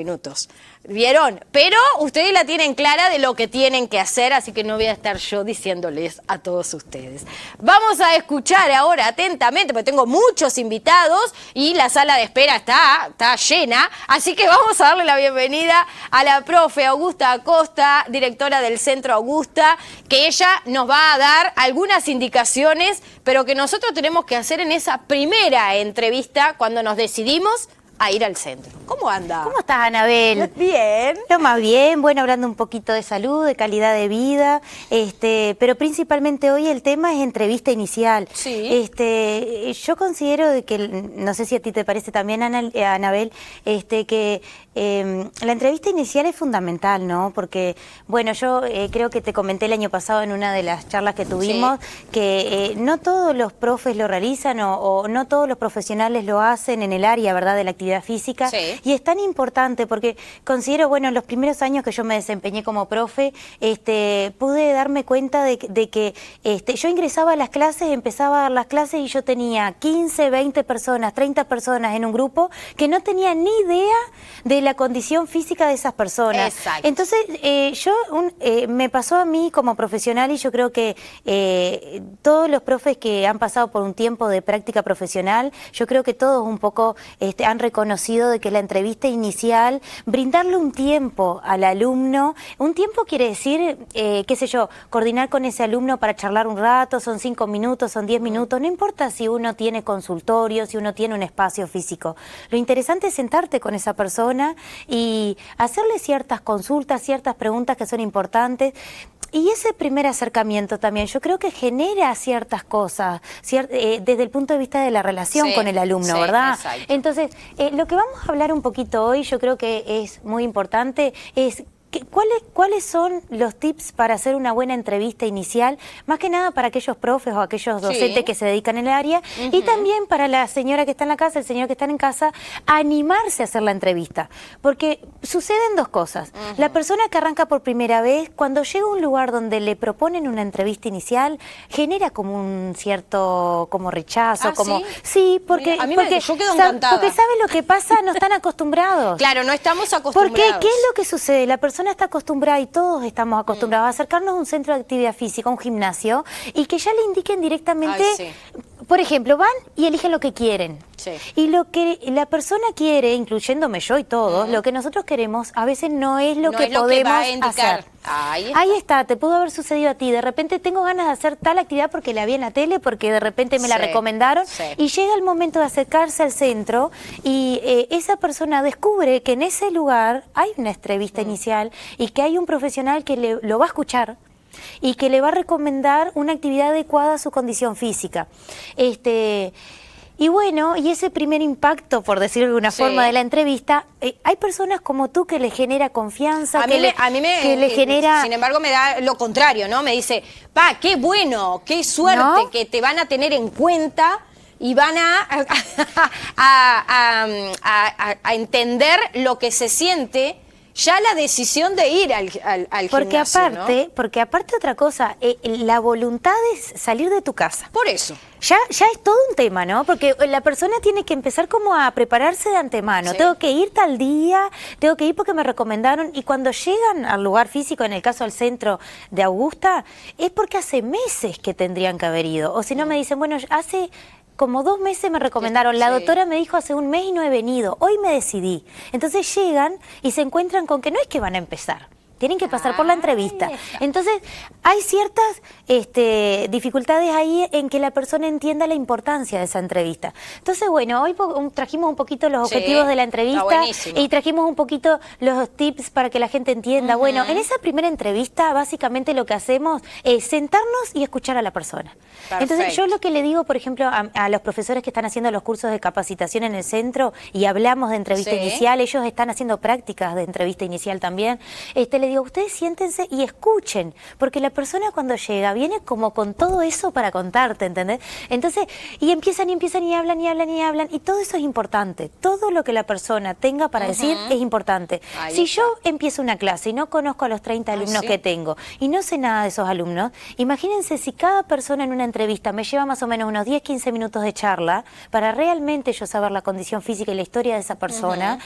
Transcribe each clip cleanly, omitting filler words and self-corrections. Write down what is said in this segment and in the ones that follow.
minutos. ¿Vieron? Pero ustedes la tienen clara de lo que tienen que hacer, así que no voy a estar yo diciéndoles a todos ustedes. Vamos a escuchar ahora atentamente, porque tengo muchos invitados y la sala de espera está llena, así que vamos a darle la bienvenida a la profe Augusta Acosta, directora del Centro Augusta, que ella nos va a dar algunas indicaciones, pero que nosotros tenemos que hacer en esa primera entrevista cuando nos decidimos a ir al centro. ¿Cómo anda? ¿Cómo estás, Anabel? Bien. Lo más bien, bueno, hablando un poquito de salud, de calidad de vida, pero principalmente hoy el tema es entrevista inicial. Sí. Yo considero de que, no sé si a ti te parece también, Anabel, que la entrevista inicial es fundamental, ¿no? Porque, bueno, yo creo que te comenté el año pasado en una de las charlas que tuvimos, sí, que no todos los profes lo realizan o no todos los profesionales lo hacen en el área, ¿verdad?, de la actividad física, sí, y es tan importante porque considero, bueno, en los primeros años que yo me desempeñé como profe, pude darme cuenta de que yo ingresaba a las clases, empezaba a dar las clases y yo tenía 15, 20 personas, 30 personas en un grupo que no tenían ni idea de la condición física de esas personas. Exacto. Entonces, me pasó a mí como profesional y yo creo que todos los profes que han pasado por un tiempo de práctica profesional, yo creo que todos un poco han reconocido de que la entrevista inicial, brindarle un tiempo al alumno, un tiempo quiere decir, qué sé yo, coordinar con ese alumno para charlar un rato, son 5 minutos, son 10 minutos, no importa si uno tiene consultorio, si uno tiene un espacio físico. Lo interesante es sentarte con esa persona y hacerle ciertas consultas, ciertas preguntas que son importantes. Y ese primer acercamiento también, yo creo que genera ciertas cosas, desde el punto de vista de la relación, sí, con el alumno, sí, ¿verdad? Exacto. Entonces, lo que vamos a hablar un poquito hoy, yo creo que es muy importante, es ¿cuáles son los tips para hacer una buena entrevista inicial? Más que nada para aquellos profes o aquellos docentes, sí, que se dedican en el área, y también para la señora que está en la casa, el señor que está en casa, animarse a hacer la entrevista. Porque suceden dos cosas. La persona que arranca por primera vez, cuando llega a un lugar donde le proponen una entrevista inicial, genera como un cierto rechazo. ¿Sí? Sí, porque, yo quedo encantada. Porque ¿sabes lo que pasa? No están acostumbrados. Claro, no estamos acostumbrados. Porque, ¿qué es lo que sucede? La persona está acostumbrada y todos estamos acostumbrados a acercarnos a un centro de actividad física, a un gimnasio, y que ya le indiquen directamente, sí, por ejemplo, van y eligen lo que quieren. Sí. Y lo que la persona quiere, incluyéndome yo y todos, lo que nosotros queremos a veces no es lo que podemos hacer. Ahí está, te pudo haber sucedido a ti. De repente tengo ganas de hacer tal actividad porque la vi en la tele, porque de repente me la recomendaron, y llega el momento de acercarse al centro y esa persona descubre que en ese lugar hay una entrevista inicial y que hay un profesional que lo va a escuchar y que le va a recomendar una actividad adecuada a su condición física. Y bueno, y ese primer impacto, por decirlo de alguna forma, de la entrevista, hay personas como tú que le genera confianza, que le genera... Sin embargo, me da lo contrario, ¿no? Me dice, qué bueno, qué suerte, ¿no?, que te van a tener en cuenta y van a entender lo que se siente ya la decisión de ir al gimnasio, ¿no? Porque aparte otra cosa, la voluntad es salir de tu casa. Por eso. Ya es todo un tema, ¿no? Porque la persona tiene que empezar como a prepararse de antemano. Sí. Tengo que ir tal día, tengo que ir porque me recomendaron. Y cuando llegan al lugar físico, en el caso del centro de Augusta, es porque hace meses que tendrían que haber ido. O si no me dicen, bueno, hace como 2 meses me recomendaron, la doctora me dijo hace 1 mes y no he venido, hoy me decidí. Entonces llegan y se encuentran con que no es que van a empezar, tienen que pasar por la entrevista. Entonces, hay ciertas dificultades ahí en que la persona entienda la importancia de esa entrevista. Entonces, bueno, hoy trajimos un poquito los objetivos de la entrevista y trajimos un poquito los tips para que la gente entienda. Bueno, en esa primera entrevista, básicamente lo que hacemos es sentarnos y escuchar a la persona. Perfecto. Entonces, yo lo que le digo, por ejemplo, a los profesores que están haciendo los cursos de capacitación en el centro y hablamos de entrevista inicial, ellos están haciendo prácticas de entrevista inicial también, les digo, ustedes siéntense y escuchen, porque la persona cuando llega viene como con todo eso para contarte, ¿entendés? Entonces, y empiezan y hablan, y todo eso es importante. Todo lo que la persona tenga para decir es importante. Ahí Si está. yo empiezo una clase y no conozco a los 30 alumnos ¿sí? que tengo y no sé nada de esos alumnos, imagínense si cada persona en una entrevista me lleva más o menos unos 10, 15 minutos de charla para realmente yo saber la condición física y la historia de esa persona,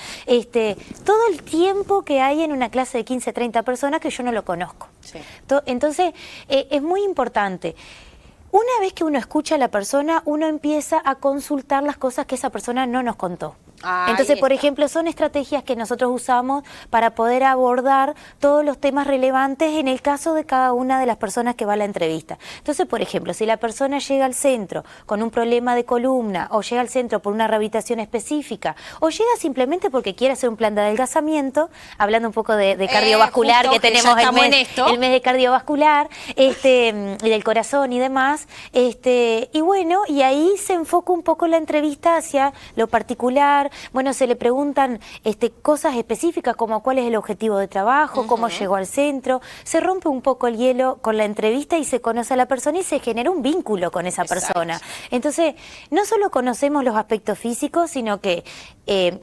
todo el tiempo que hay en una clase de 15, 30 personas que yo no lo conozco. Sí. Entonces, es muy importante. Una vez que uno escucha a la persona, uno empieza a consultar las cosas que esa persona no nos contó. Ahí Entonces, por está. ejemplo, son estrategias que nosotros usamos para poder abordar todos los temas relevantes en el caso de cada una de las personas que va a la entrevista. Entonces, por ejemplo, si la persona llega al centro con un problema de columna, o llega al centro por una rehabilitación específica, o llega simplemente porque quiere hacer un plan de adelgazamiento, hablando un poco de cardiovascular, justo que que ya tenemos estamos en esto. el mes de cardiovascular, y del corazón y demás, y bueno, y ahí se enfoca un poco la entrevista hacia lo particular. Bueno, se le preguntan cosas específicas como cuál es el objetivo de trabajo, cómo llegó al centro, se rompe un poco el hielo con la entrevista y se conoce a la persona y se genera un vínculo con esa persona. Entonces, no solo conocemos los aspectos físicos, sino que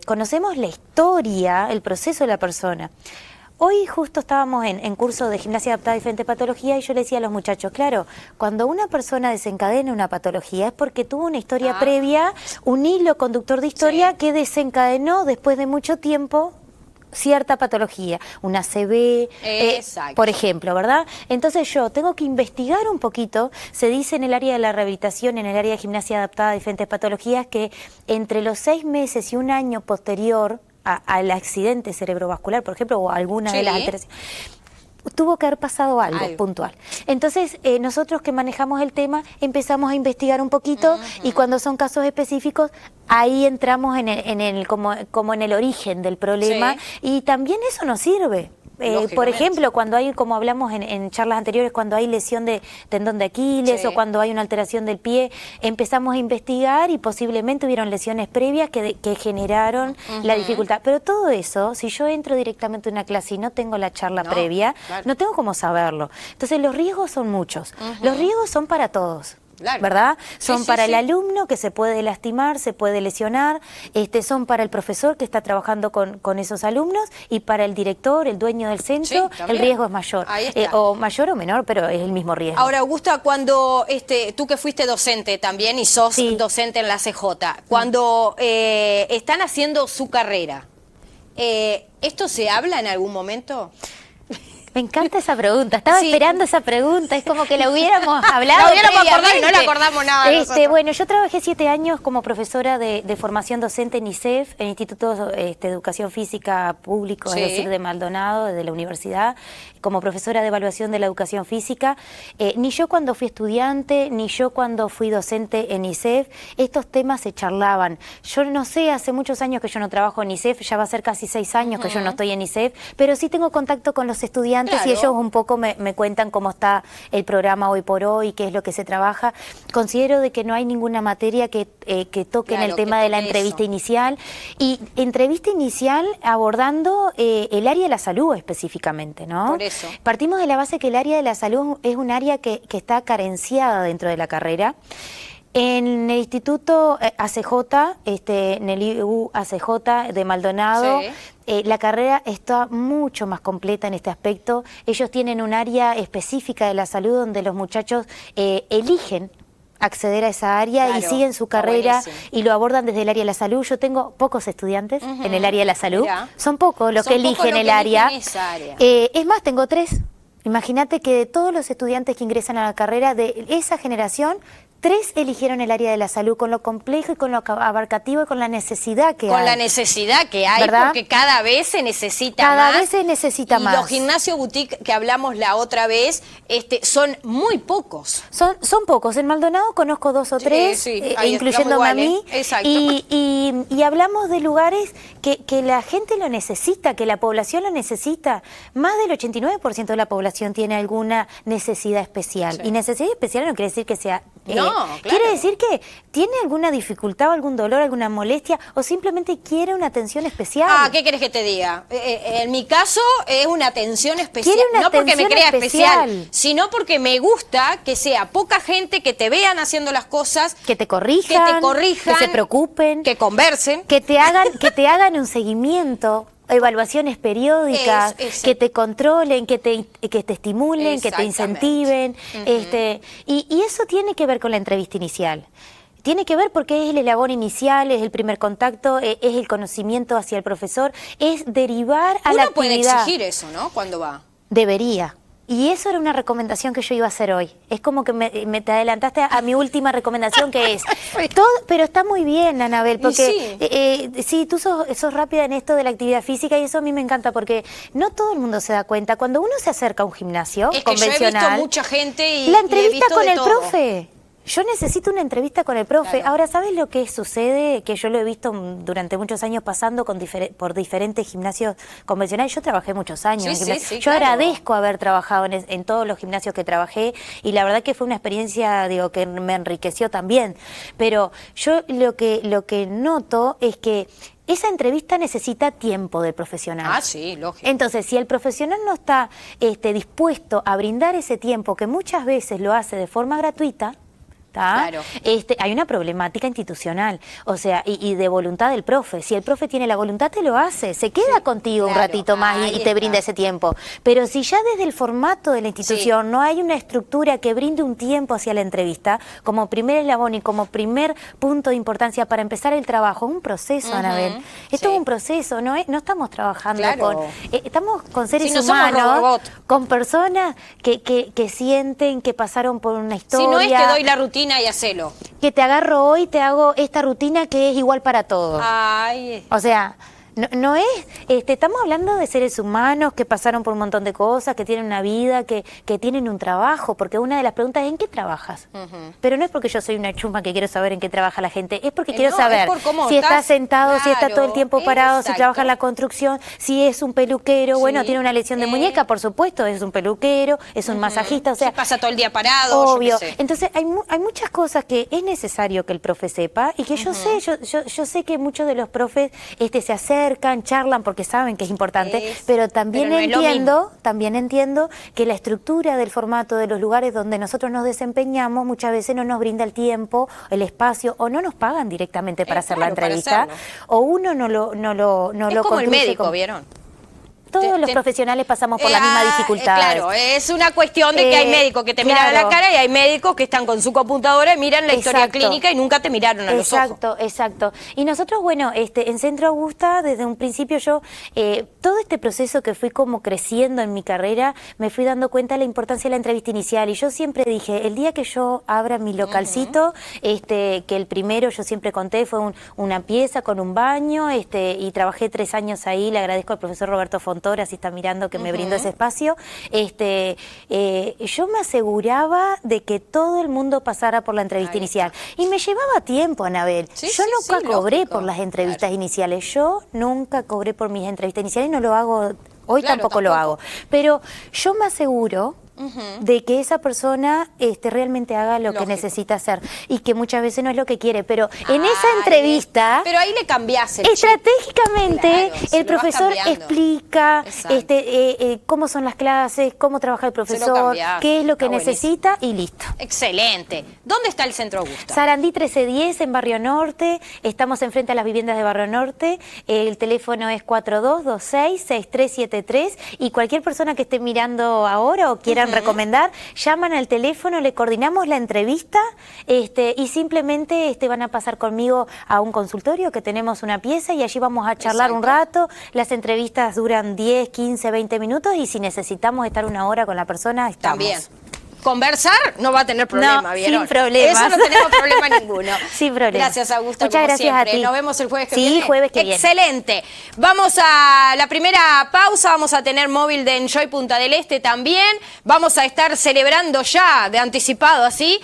conocemos la historia, el proceso de la persona. Hoy justo estábamos en curso de gimnasia adaptada a diferentes patologías y yo le decía a los muchachos, claro, cuando una persona desencadena una patología es porque tuvo una historia previa, un hilo conductor de historia que desencadenó después de mucho tiempo cierta patología, una ACV, por ejemplo, ¿verdad? Entonces yo tengo que investigar un poquito, se dice en el área de la rehabilitación, en el área de gimnasia adaptada a diferentes patologías, que entre los 6 meses y un año posterior al accidente cerebrovascular, por ejemplo, o alguna de las alteraciones, tuvo que haber pasado algo puntual. Entonces, nosotros que manejamos el tema, empezamos a investigar un poquito y cuando son casos específicos, ahí entramos como en el origen del problema y también eso nos sirve. Por ejemplo, cuando hay, como hablamos en charlas anteriores, cuando hay lesión de tendón de Aquiles o cuando hay una alteración del pie, empezamos a investigar y posiblemente hubieron lesiones previas que generaron la dificultad. Pero todo eso, si yo entro directamente a una clase y no tengo la charla previa, no tengo cómo saberlo. Entonces los riesgos son muchos. Los riesgos son para todos. ¿Verdad? Son para el alumno que se puede lastimar, se puede lesionar, son para el profesor que está trabajando con esos alumnos y para el director, el dueño del centro, el riesgo es mayor. O mayor o menor, pero es el mismo riesgo. Ahora, Augusta, cuando tú que fuiste docente también y sos docente en la CJ, cuando están haciendo su carrera, ¿esto se habla en algún momento? Me encanta esa pregunta, estaba esperando esa pregunta, es como que la hubiéramos hablado. La hubiéramos acordado y no la acordamos nada. Bueno, yo trabajé 7 años como profesora de formación docente en ISEF, en Instituto de Educación Física Público, es decir, de Maldonado, de la universidad, como profesora de evaluación de la educación física. Ni yo cuando fui estudiante, ni yo cuando fui docente en ISEF, estos temas se charlaban. Yo no sé, hace muchos años que yo no trabajo en ISEF, ya va a ser casi 6 años que yo no estoy en ISEF, pero sí tengo contacto con los estudiantes y ellos un poco me cuentan cómo está el programa hoy por hoy, qué es lo que se trabaja. Considero de que no hay ninguna materia que toque en el tema de la entrevista inicial. Y entrevista inicial abordando el área de la salud específicamente, ¿no? Por eso. Partimos de la base que el área de la salud es un área que está carenciada dentro de la carrera. En el Instituto ACJ, en el IU ACJ de Maldonado, la carrera está mucho más completa en este aspecto. Ellos tienen un área específica de la salud donde los muchachos eligen acceder a esa área y siguen su carrera y lo abordan desde el área de la salud. Yo tengo pocos estudiantes en el área de la salud. Son pocos los que eligen el área. Es más, tengo 3. Imagínate que de todos los estudiantes que ingresan a la carrera de esa generación, 3 eligieron el área de la salud, con lo complejo y con lo abarcativo y con la necesidad que hay. Con la necesidad que hay, ¿verdad? Porque cada vez se necesita más. Cada vez se necesita más. Los gimnasios boutique que hablamos la otra vez, son muy pocos. Son pocos. En Maldonado conozco 2 o 3, incluyéndome a mí. Exacto. Y hablamos de lugares que la gente lo necesita, que la población lo necesita. Más del 89% de la población tiene alguna necesidad especial. Y necesidad especial no quiere decir que sea No, claro. Quiere decir que tiene alguna dificultad, o algún dolor, alguna molestia, o simplemente quiere una atención especial. Ah, ¿qué querés que te diga? En mi caso es una atención especial. Quiere una no porque me atención crea especial, especial, sino porque me gusta que sea poca gente, que te vean haciendo las cosas, que te corrijan, que se preocupen, que conversen. que te hagan un seguimiento, evaluaciones periódicas, que te controlen, que te estimulen, que te incentiven. Y eso tiene que ver con la entrevista inicial. Tiene que ver porque es el eslabón inicial, es el primer contacto, es el conocimiento hacia el profesor, es derivar a la actividad. Uno puede exigir eso, ¿no? Cuando va. Debería. Y eso era una recomendación que yo iba a hacer hoy. Es como que me te adelantaste a mi última recomendación, que es todo, pero está muy bien, Anabel, porque sí, tú sos rápida en esto de la actividad física y eso a mí me encanta porque no todo el mundo se da cuenta. Cuando uno se acerca a un gimnasio convencional, yo he visto mucha gente y la entrevista he visto con de el todo. profe. Yo necesito una entrevista con el profe. Claro. Ahora, ¿sabes lo que sucede? Que yo lo he visto durante muchos años pasando por diferentes gimnasios convencionales. Yo trabajé muchos años en gimnasios. Yo agradezco haber trabajado en todos los gimnasios que trabajé y la verdad que fue una experiencia, digo, que me enriqueció también. Pero yo lo que noto es que esa entrevista necesita tiempo del profesional. Ah, sí, lógico. Entonces, si el profesional no está dispuesto a brindar ese tiempo, que muchas veces lo hace de forma gratuita, claro. Hay una problemática institucional, o sea, y de voluntad del profe. Si el profe tiene la voluntad, te lo hace, se queda contigo un ratito más y te brinda ese tiempo. Pero si ya desde el formato de la institución no hay una estructura que brinde un tiempo hacia la entrevista, como primer eslabón y como primer punto de importancia para empezar el trabajo, un proceso, Anabel. Esto es un proceso, no estamos trabajando estamos con seres humanos, con personas que sienten, que pasaron por una historia. Si no es que doy la rutina y hacelo. Que te agarro hoy, te hago esta rutina que es igual para todos. Ay. O sea, no es, estamos hablando de seres humanos que pasaron por un montón de cosas, que tienen una vida, que tienen un trabajo, porque una de las preguntas es ¿en qué trabajas? Pero no es porque yo soy una chuma que quiero saber en qué trabaja la gente, es porque quiero saber si está sentado, si está todo el tiempo parado, si trabaja en la construcción, si es un peluquero, bueno, tiene una lesión de muñeca, por supuesto, es un peluquero, es un masajista, o sea... Si pasa todo el día parado, obvio. Yo qué sé. Entonces hay muchas cosas que es necesario que el profe sepa y que yo sé que muchos de los profes se acercan, charlan porque saben que es importante, pero también no entiendo que la estructura del formato de los lugares donde nosotros nos desempeñamos muchas veces no nos brinda el tiempo, el espacio, o no nos pagan directamente para hacer la entrevista, o uno no lo es como el médico, ¿vieron? Todos los profesionales pasamos por la misma dificultad. Claro, es una cuestión de que hay médicos que te miran a la cara y hay médicos que están con su computadora y miran la historia clínica y nunca te miraron a los ojos. Exacto. Y nosotros, bueno, en Centro Augusta, desde un principio yo, todo este proceso que fui como creciendo en mi carrera, me fui dando cuenta de la importancia de la entrevista inicial. Y yo siempre dije, el día que yo abra mi localcito, que el primero, yo siempre conté, fue una pieza con un baño, y trabajé 3 años ahí, le agradezco al profesor Roberto Fontoura, si está mirando, que me brindó ese espacio, yo me aseguraba de que todo el mundo pasara por la entrevista inicial. Y me llevaba tiempo, Anabel. Yo nunca cobré por las entrevistas iniciales. Yo nunca cobré por mis entrevistas iniciales y no lo hago, hoy tampoco lo hago. Pero yo me aseguro de que esa persona realmente haga lo que necesita hacer y que muchas veces no es lo que quiere, pero en esa entrevista... Pero ahí le cambiás el estratégicamente el profesor explica cómo son las clases, cómo trabaja el profesor, qué es lo que necesita y listo. Excelente. ¿Dónde está el Centro Augusta? Sarandí 1310 en Barrio Norte, estamos enfrente a las viviendas de Barrio Norte, el teléfono es 4226-6373 y cualquier persona que esté mirando ahora o quieran recomendar, llaman al teléfono, le coordinamos la entrevista y simplemente van a pasar conmigo a un consultorio que tenemos una pieza y allí vamos a charlar un rato. Las entrevistas duran 10, 15, 20 minutos y si necesitamos estar 1 hora con la persona, estamos. También. Conversar no va a tener problema, ¿vieron? Sin problema. Eso no tenemos problema ninguno. Sin problema. Gracias, Augusta, muchas gracias siempre. a ti. Nos vemos el jueves que viene. Sí, jueves que viene. Excelente. Vamos a la primera pausa, vamos a tener móvil de Enjoy Punta del Este también. Vamos a estar celebrando ya, de anticipado así,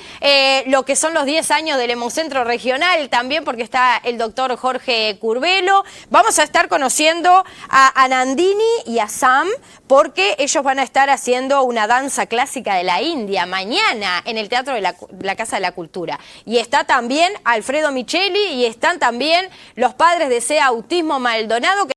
lo que son los 10 años del Hemocentro Regional también, porque está el doctor Jorge Curbelo. Vamos a estar conociendo a Anandini y a Sam, porque ellos van a estar haciendo una danza clásica de la India. India, mañana, en el Teatro de la Casa de la Cultura. Y está también Alfredo Micheli y están también los padres de SEA Autismo Maldonado, que